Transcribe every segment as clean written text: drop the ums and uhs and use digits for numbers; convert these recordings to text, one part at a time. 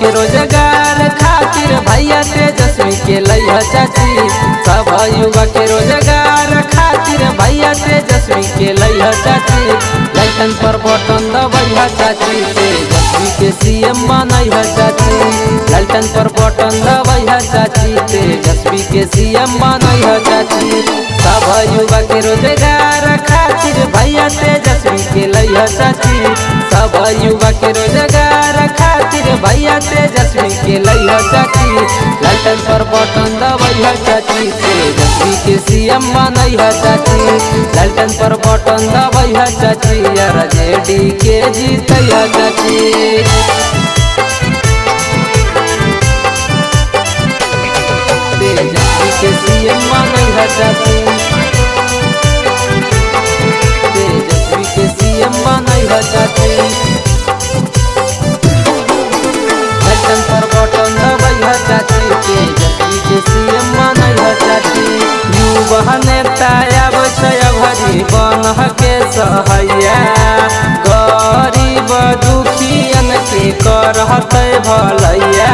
के रोजगार खातिर भैया तेजस्वी के लइहा चाची। सब युवा के रोजगार खातिर भैया तेजस्वी के लइहा चाची। लाइटन पर बटन दबैहा चाची, तेजस्वी के सीएम बनैहा चाची। लाइटन पर बटन दबैहा चाची, तेजस्वी के सीएम बनैहा चाची। सब युवा के रोजगार खातिर भैया तेजस्वी के लइहा चाची। सब युवा के रोजगार खातिर भैया तेजस्वी के लइहा चाची। लाइटन पर बटन दबैहा चाची, तेजस्वी के सीएम बनैहा चाची। लाइटन पर बटन दबैहा चाची, आरजेडी के जीतैहा चाची। तेजस्वी के सीएम बनैहा चाची, तेजस्वी के सीएम बनैहा चाची। लाइटन पर बटन दबैहा चाची, तेजस्वी के सीएम बनैहा चाची। युवा नेता अब छै भरी बनह के सहैया, गरीब दुखियन के करहतै भलैया।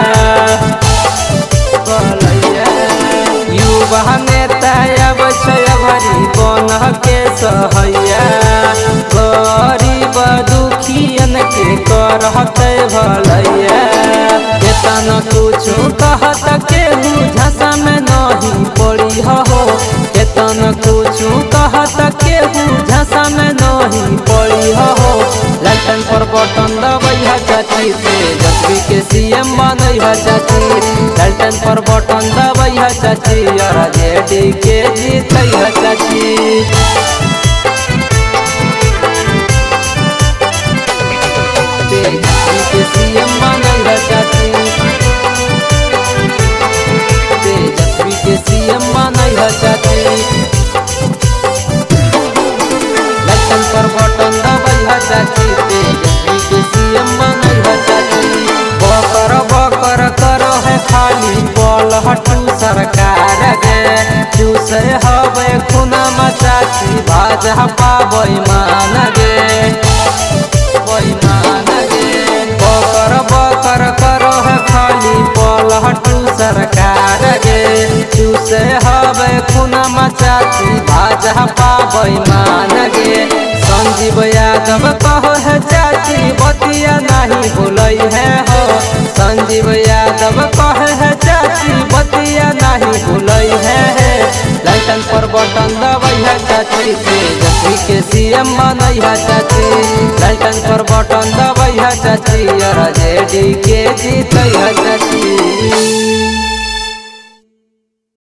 युवा नेता अब छै भरी बनह के सहैया, गरीब दुखियन के करहतै भलैया। केतना कुछु कहत केहू झसा में नहीं पड़ी हो, केतना कुछु कहत केहू झसा में नहीं पड़ी हो। लाइटन पर बटन दबैहा चाची, तेजस्वी के सीएम बनैहा चाची। लाइटन पर बटन दबैहा चाची, आरजेडी के जीतैहा चाची। तेजस्वी के सीएम बनैहा चाची, तेजस्वी के सीएम बनैहा चाची। लाइटन पर बटन दबैहा चाची, तेजस्वी के सीएम बनैहा चाची। बकर बकर करो है खाली बल हटू सरकार गे, चूसे हवे खुनमा चाची, भाजपा बेईमान गे, बेईमान गे। बकर बकर करो है खाली बल हटू सरकार गे, चूसे हवे खुनमा चाची, भाजपा बेईमान गे। संजीव यादव कहो है चाची, बतिया नहीं भूलै है हो। संजीव यादव कहे है चाची, बतिया नहीं भूलै है। लाइटन पर बटन दबैहा चाची, तेजस्वी के सीएम बनैहा चाची। लाइटन पर बटन दबैहा चाची, आरजेडी के जीतैहा चाची।